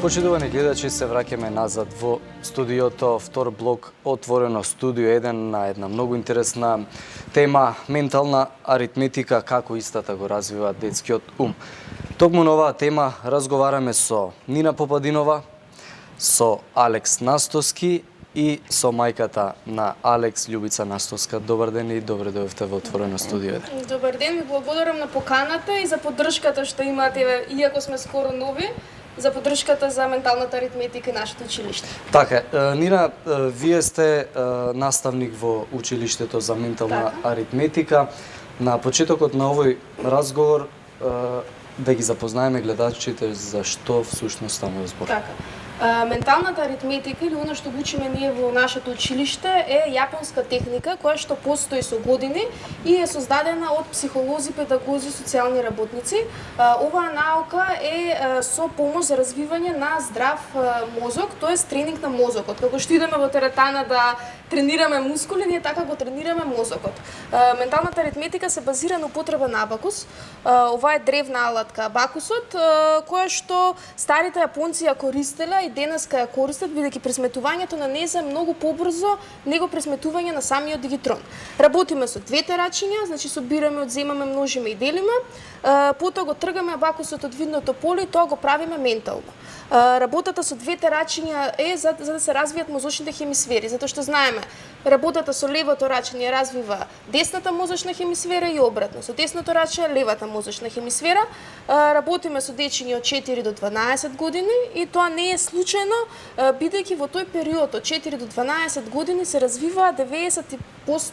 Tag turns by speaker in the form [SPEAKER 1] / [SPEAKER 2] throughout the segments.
[SPEAKER 1] Почитувани гледачи, се враќаме назад во студиото, втор блок Отворено студио 1 на една многу интересна тема, ментална аритметика, како истата го развива детскиот ум. Токму на оваа тема разговараме со Нина Попадинова, со Алекс Настоски и со мајката на Алекс, Љубица Настоска. Добар ден и добре дојдовте во Отворено студио 1.
[SPEAKER 2] Добар ден, ви благодарам на поканата и за поддршката што имате, иако сме скоро нови, за поддршката за менталната аритметика и нашето училиште.
[SPEAKER 1] Така, Нина, вие сте наставник во училиштето за ментална аритметика. На почетокот на овој разговор да ги запознаеме гледачите за што всушност станува збор.
[SPEAKER 2] Така. Менталната аритметика или оно што го учиме ние во нашето училиште е јапонска техника која што постои со години и е создадена од психолози, педагози, социјални работници. Оваа наука е со помош за развивање на здрав мозок, тоест тренинг на мозокот. Како што идеме во теретана да тренираме мускули, ние така го тренираме мозокот. Менталната аритметика се базира на употреба на абакус. Ова е древна алатка абакусот, која што старите јапонци ја користеле и денеска ја користат, бидејќи пресметувањето на неја е многу побрзо него пресметување на самиот дигитрон. Работиме со двете рачиња, значи собираме, одземаме, множиме и делиме, потоа го тргаме абакусот од видното поле и тоа го правиме ментално. Работата со двете рачиња е за да се развијат мозочните хемисфери, затоа што знаеме, работата со левото рачиње развива десната мозочна хемисфера и обратно. Со десното рачиње левата мозочна хемисфера. Работиме со дечиња од 4 до 12 години и тоа не е случајно, бидејќи во тој период од 4 до 12 години се развива 90%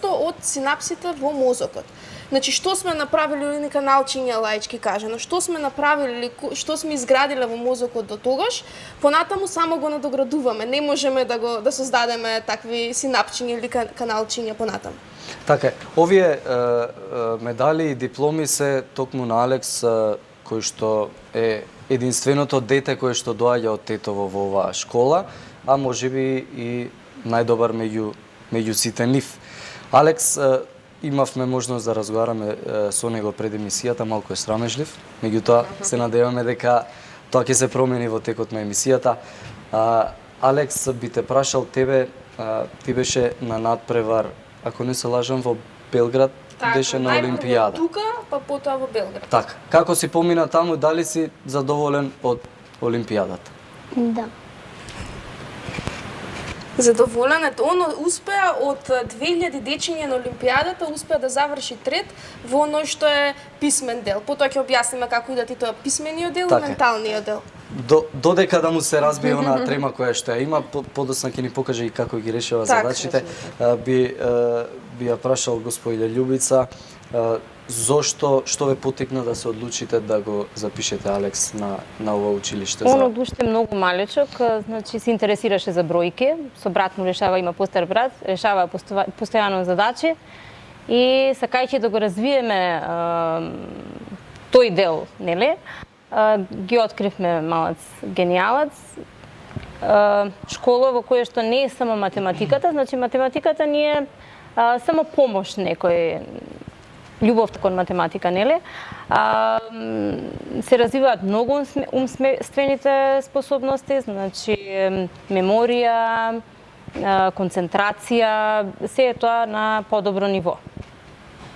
[SPEAKER 2] од синапсите во мозокот. Значи, што сме направили, или каналчиња лаички кажано, што сме направили, што сме изградиле во мозокот до тогаш, понатаму само го надоградуваме, не можеме да создадеме такви синапчиња или каналчиња понатаму.
[SPEAKER 1] Така, овие медали и дипломи се токму на Алекс, кој што е единственото дете кое што доаѓа од тетово во оваа школа, а можеби и најдобар меѓу сите нив. Алекс, имавме можност да разговараме со него пред емисијата, малку е срамежлив, меѓутоа се надеваме дека тоа ќе се промени во текот на емисијата. Алекс, би те прашал тебе, ти беше на надпревар, ако не се лажам, во Белград, беше на Олимпијада.
[SPEAKER 2] Тука, па потоа во Белград.
[SPEAKER 1] Така, како си помина таму, дали си задоволен од Олимпијадата?
[SPEAKER 3] Да.
[SPEAKER 2] Задоволен е, он успеа од 2000 дечиња на Олимпијадата, успеа да заврши трет во оној што е писмен дел. Потоа ќе објасниме како идат и тоа писмениот дел и менталниот дел.
[SPEAKER 1] Додека да му се разбие онаа трема која што ја има, подоцна ќе ни покаже и како ги решава задачите. Би ја прашал господине Љубица, зошто, што ве потекна да се одлучите да го запишете Алекс на ова училиште?
[SPEAKER 3] Он од уште многу малечок, значи се интересираше за бројки, со брат му решава, има постар брат, решава постојано задачи и сакајќи да го развиеме тој дел, нели? Ги откривме малец генијалец, школа во која што не е само математиката, значи математиката ни е само помош некој, љубовта кон математика, нели? Се развиваат многу умствените способности, значи меморија, концентрација, се е тоа на подобро ниво.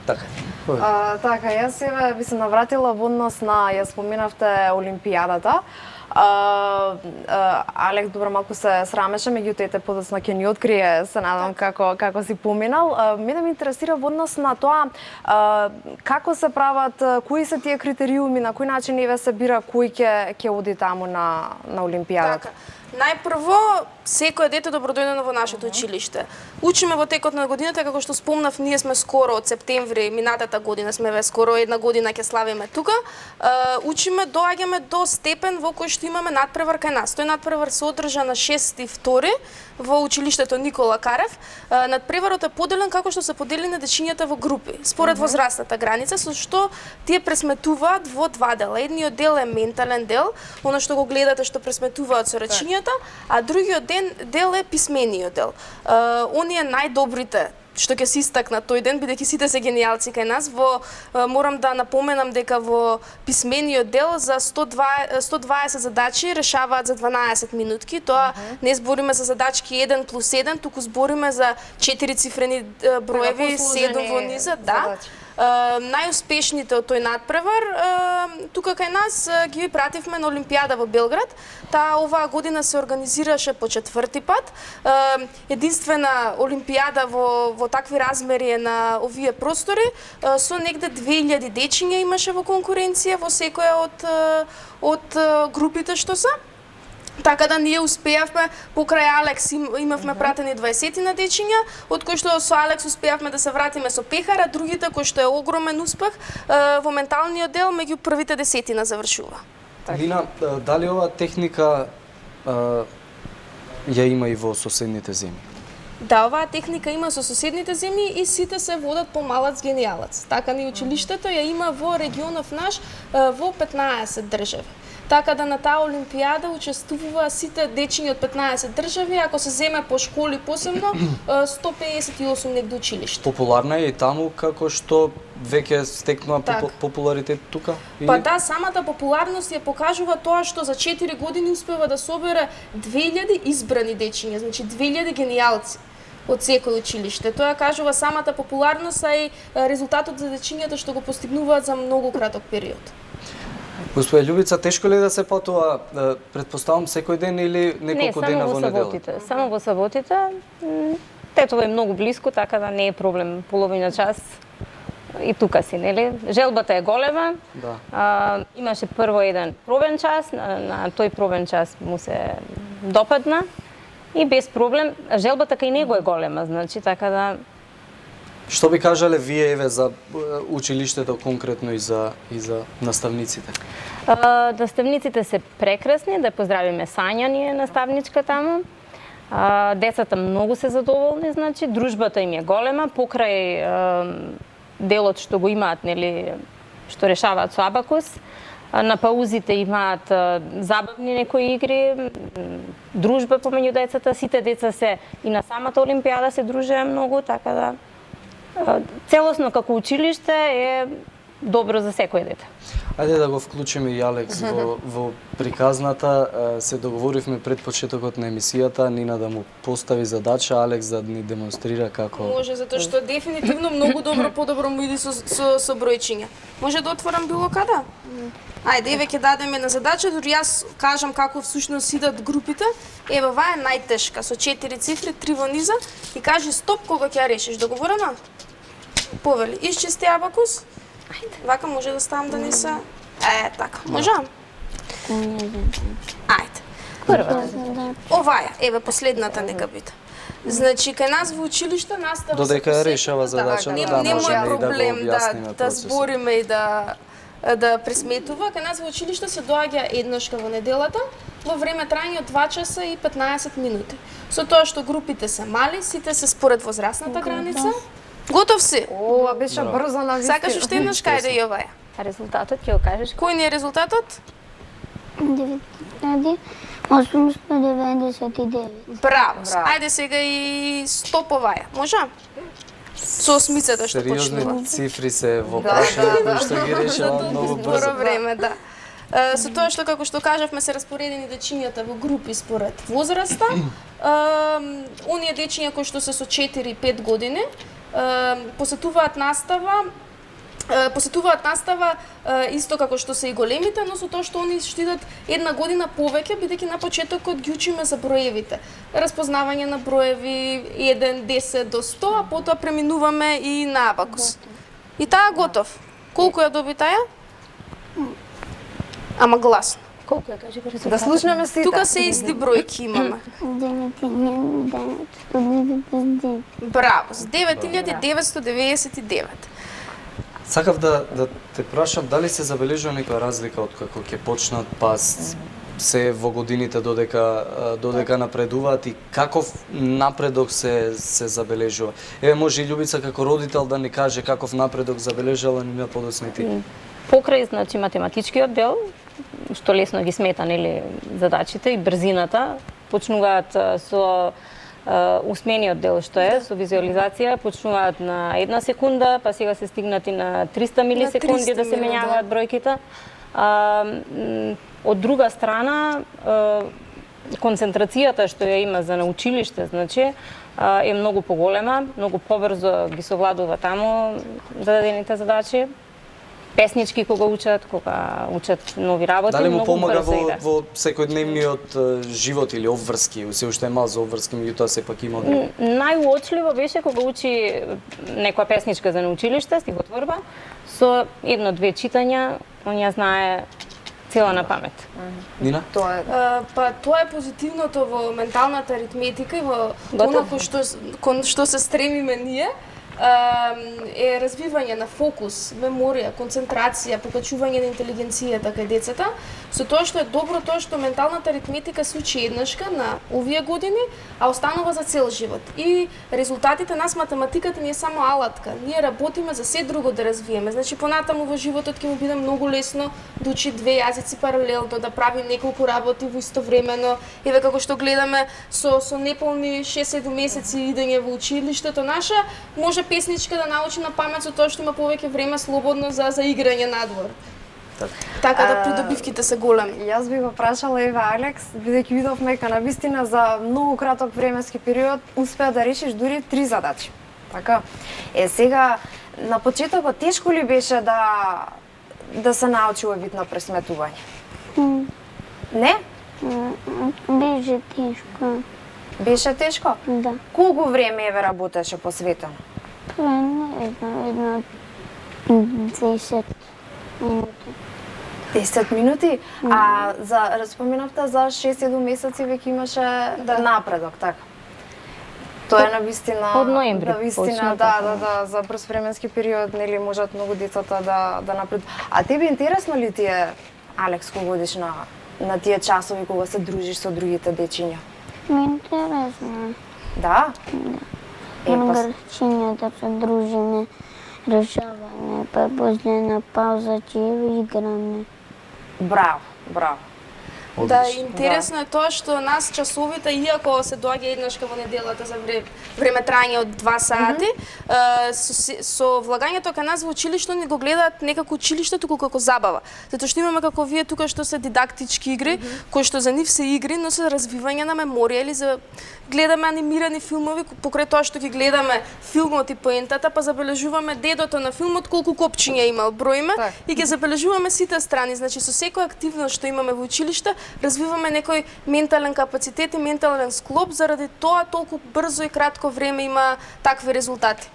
[SPEAKER 1] Така.
[SPEAKER 4] Така, јас сега би се навратила во однос на, ја споменавте Олимпијадата. Алекс добро малку се срамеше, меѓутоа ете подоцна ќе ни открие, се надам како си поминал. Мене ме интересира во однос на тоа како се прават, кои се тие критериуми, на кој начин еве се бира кој ќе оди таму на Олимпијадата.
[SPEAKER 2] Така. Најпрво, секој дете добродојдено во нашето училиште. Учиме во текот на годината, како што спомнав, ние сме скоро од септември минатата година, сме скоро една година ќе славиме тука. Учиме, доаѓаме до степен во кој што имаме надпревар кај нас. Тој надпревар се одржа на 6.2 во училиштето Никола Карев. Надпреварот е поделен како што се поделени дечињата во групи, според возрастната граница, со што тие пресметуваат во два дела. Едниот дел е ментален дел, оно што го гледате што пресметуваат со речињата, а другиот дел е писмениот дел. Оние најдобрите што ќе се истакна тој ден, бидејќи сите се гениалци кај нас, морам да напоменам дека во писмениот дел за 120 задачи решаваат за 12 минутки. Тоа не збориме за задачки 1 плюс 1, туку збориме за 4 цифрени броеви, 7 во низа, да. Најуспешните од тој надпревар тука кај нас ги пративме на Олимпијада во Белград. Таа оваа година се организираше по 4-ти пат. Единствена Олимпијада во такви размери е на овие простори. Со негде 2000 дечиња имаше во конкуренција во секоја од групите што се. Така да ние успеавме, покрај Алекс имавме пратени 20 на дечиња, од кои што со Алекс успеавме да се вратиме со пехара, другите кои што е огромен успех во менталниот дел меѓу првите 10 завршува.
[SPEAKER 1] Лина, дали оваа техника ја има и во соседните земји?
[SPEAKER 2] Да, оваа техника има со соседните земји и сите се водат по малац гениалац. Така ни училиштето ја има во регионов наш во 15 држави. Така да на таа Олимпијада учествува сите дечиња од 15 држави, ако се земе по школи посебно, 158 негде училишта.
[SPEAKER 1] Популарна е и таму како што веќе стекнува популаритет тука?
[SPEAKER 2] Па да, самата популарност ја покажува тоа што за 4 години успева да собере 2000 избрани дечиња, значи 2000 гениалци од секој училиште. Тоа кажува самата популарност, а и резултатот за дечињата што го постигнуваат за многу краток период.
[SPEAKER 1] Господи Љубица, тешко ли да се патува? Предпоставам секој ден или неколку дена во недела?
[SPEAKER 3] Не, само во саботите. Тетово е многу блиску, така да не е проблем половина час. И тука си, нели? Желбата е голема.
[SPEAKER 1] Да.
[SPEAKER 3] Имаше прво еден пробен час, на тој пробен час му се допадна и без проблем. Желбата кај него е голема, значи, така да...
[SPEAKER 1] Што би кажале вие еве за училиштето конкретно и за наставниците?
[SPEAKER 3] Наставниците се прекрасни, да поздравиме Сања, ние наставничка таму. Децата многу се задоволни, значи дружбата им е голема покрај делот што го имаат, нели, што решаваат со абакус. На паузите имаат забавни некои игри, дружба помеѓу децата, сите деца се и на самата Олимпијада се дружеа многу, така да целосно како училиште е добро за секој дете.
[SPEAKER 1] Ајде да го вклучиме и Алекс во приказната. Се договоривме пред почетокот на емисијата Нина да му постави задача, Алекс да ни демонстрира како...
[SPEAKER 2] Може, затоа што дефинитивно многу добро, подобро му иде со бројчиња. Може да отворам било када? Ајде, еве ќе дадеме на задача, дури јас кажам како всушност идат групите. Еве, оваа е најтешка, со 4 цифри, 3 во низа, и кажи стоп кога ќе ја решиш. Договорено? Повели, исчисти абакус. Ајде. Вака може да ставам да не се... така, може? Ајде.
[SPEAKER 3] Прва.
[SPEAKER 2] Оваа, еве, последната нека биде. Значи, кај нас во училиште настава...
[SPEAKER 1] Додека ја решава задача,
[SPEAKER 2] нема
[SPEAKER 1] да
[SPEAKER 2] проблем
[SPEAKER 1] го објасниме
[SPEAKER 2] да збориме и да пресметува. Кај нас во училиште се доаѓа еднашка во неделата, во време трајање од 2 часа и 15 минути. Со тоа што групите се мали, сите се според возрастната граница. Готов си?
[SPEAKER 4] Ова беше брзо на вистина.
[SPEAKER 2] Сакаш уште еднаш кајде и оваа?
[SPEAKER 3] А резултатот ќе го кажеш?
[SPEAKER 2] Кој ни е резултатот?
[SPEAKER 5] 9899.
[SPEAKER 2] Браво. Ајде сега и стоп оваа. Може? Со осмицата што почнува.
[SPEAKER 1] Сериозни цифри се во прашање кои што ги решава многу брзо.
[SPEAKER 2] Зборо време, да. Со тоа што, како што кажавме, се распоредени дечињата во групи според возраста. Оние дечиња кои што се со 4-5 години посетуваат настава исто како што се и големите, но со тоа што они што идат една година повеќе, бидејќи на почетокот ги учиме за броевите. Распознавање на броеви 1, 10 до 100, а потоа преминуваме и на абакус. И таа готов. Колку ја доби таа? Ама гласно.
[SPEAKER 3] Колку ја кажи резултатот?
[SPEAKER 4] Да слушнеме сите.
[SPEAKER 2] Тука се исти бројки имаме.
[SPEAKER 5] 9999.
[SPEAKER 2] Браво, 9999.
[SPEAKER 1] Сакав да те прашам дали се забележува некоја разлика од како ќе почнат па се во годините додека напредуваат и каков напредок се забележува. Еве може и Љубица како родител да ни каже каков напредок забележала нивна подоцнити.
[SPEAKER 3] Покрај, значи, математичкиот дел, што лесно ги смета, нели, задачите и брзината, почнуваат со усмениот дел што е со визуализација почнуваат на 1 секунда, па сега се стигнати на 300 милисекунди да се менјаваат бројките. Од друга страна, концентрацијата што ја има за на училиште, значи, е многу поголема, многу побрзо ги совладува таму зададените задачи. Песнички кога учат нови работи,
[SPEAKER 1] дали му
[SPEAKER 3] многу
[SPEAKER 1] помага
[SPEAKER 3] брзо иде.
[SPEAKER 1] во секојдневниот живот или обврски, се уште е мал за обврски, меѓутоа сепак има.
[SPEAKER 3] Најуочливо беше кога учи некоја песничка за на училиште, стихотворба, со едно-две читања, он ја знае цела на памет.
[SPEAKER 1] Нина?
[SPEAKER 4] Тоа е.
[SPEAKER 2] Па тоа е позитивното во менталната аритметика и во она кон што се стремиме ние, е развивање на фокус, меморија, концентрација, покачување на интелигенцијата кај децата, со тоа што е добро тоа што менталната аритметика се учи еднашка на овие години, а останува за цел живот. И резултатите нас математиката не е само алатка, ние работиме за се друго да развиеме. Значи понатаму во животот ќе му биде многу лесно да учи две јазици паралелно, да прави неколку работи во истовремено. Еве како што гледаме со неполни 6-7 месеци идење во училиштето наше, може песничка да научи на памет со тоа што има повеќе време слободно за играње надвор. Така да придобивките се големи.
[SPEAKER 4] Јас би го прашала Ева Алекс, бидејќи видовме дека на вистина за многу краток временски период успеа да решиш дури 3 задачи. Така. Сега на почетокот тешко ли беше да се научи овој вид на пресметување? Не?
[SPEAKER 5] Беше тешко.
[SPEAKER 4] Беше тешко?
[SPEAKER 5] Да.
[SPEAKER 4] Колку време Еве работеше посветено?
[SPEAKER 5] Едно 10 минути.
[SPEAKER 4] 10 минути? А споменавте за 6-7 месеци веќе имаше напредок, така? Тоа е на вистина
[SPEAKER 3] Од ноември
[SPEAKER 4] почна, за брз временски период, нели можат многу децата да напредуваат. А тебе интересно ли ти е, Алекс, кога одиш на тие часови кога се дружиш со другите дечиња?
[SPEAKER 5] Ми интересно.
[SPEAKER 4] Да?
[SPEAKER 5] Гарчиња да се дружиме, решаваме, па после на пауза ќе играме.
[SPEAKER 4] Браво, браво.
[SPEAKER 2] Да, интересно е тоа што нас часовите, иако се доаѓа еднашка во неделата за време трајање од 2 сати, со влагањето кај нас во училиште не го гледаат некако училиштето како забава. Затоа што имаме како вие тука што се дидактички игри, кои што за нив се игри, но се развивање на меморија или за гледаме анимирани филмови, покрај тоа што ги гледаме филмот и поентата, па забележуваме дедото на филмот колку копчиња имал, броиме и ќе забележуваме сите страни. Значи со секоја активност што имаме во училиште, развиваме некој ментален капацитет и ментален склоп, заради тоа толку брзо и кратко време има такви резултати.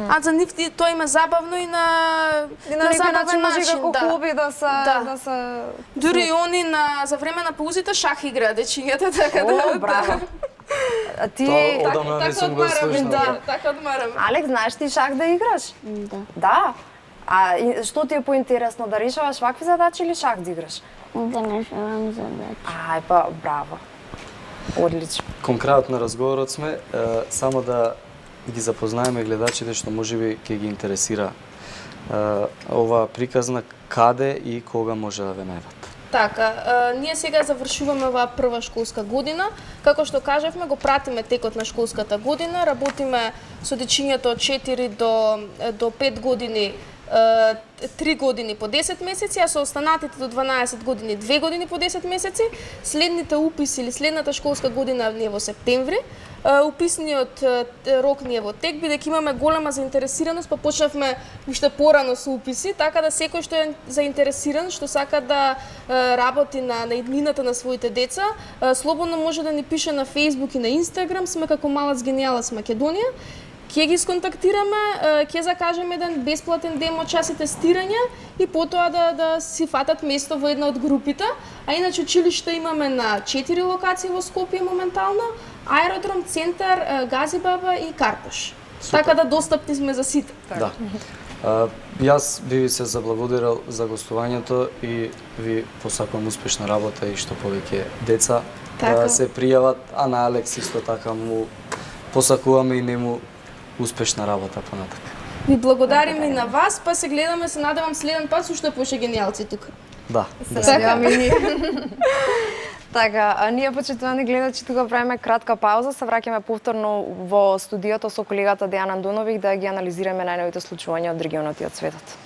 [SPEAKER 2] А за нив тоа има забавно и на забавен начин,
[SPEAKER 4] како хоби да се
[SPEAKER 2] дури и они за време на паузите шах играат дечињата, така да.
[SPEAKER 4] Браво. А ти
[SPEAKER 1] одамна не сум го слушнал.
[SPEAKER 2] Така одмарам.
[SPEAKER 4] Алекс, знаеш ти шах да играш?
[SPEAKER 5] Да.
[SPEAKER 4] Да. А што ти е поинтересно, да решаваш вакви задачи или шах да играш?
[SPEAKER 5] Да решавам задачи.
[SPEAKER 4] Ај па, браво. Одлично.
[SPEAKER 1] Кон крајот на разговорот сме, само да ги запознаеме гледачите што можеби ќе ги интересира оваа приказна, каде и кога може да ве најдат.
[SPEAKER 2] Така, ние сега завршуваме оваа прва школска година. Како што кажавме, го пратиме текот на школската година, работиме со дечињата од 4 до 5 години 3 години по 10 месеци, а со останатите до 12 години 2 години по 10 месеци. Следните уписи или следната школска година не во септември. Уписниот рок ни е во тек, бидејќи имаме голема заинтересираност, па почнавме уште порано со уписи, така да секој што е заинтересиран, што сака да работи на иднината на своите деца, слободно може да ни пише на Facebook и на Instagram, сме како Малац Гениалац Македонија. Ќе ги сконтактираме, ќе закажеме еден бесплатен демо час и тестирање и потоа да си фатат место во една од групите. А иначе училиште имаме на 4 локации во Скопје моментално: Аеродром, Центар, Газибаба и Карпуш. Така да достапни сме за сите.
[SPEAKER 1] Да. Јас би ви се заблагодарил за гостувањето и ви посакувам успешна работа и што повеќе деца да се пријават, а на Алекс исто така му посакуваме и нему успешна работа понатака.
[SPEAKER 2] Ви благодариме и на вас, па се гледаме, се надевам следен пат со уште поше гениалци тука.
[SPEAKER 1] Да.
[SPEAKER 4] Се надевам и ние. Така, ние почитувани гледачи тука правиме кратка пауза, се враќаме повторно во студиото со колегата Дејан Андоновиќ да ги анализираме најновите случувања од регионот и од светот.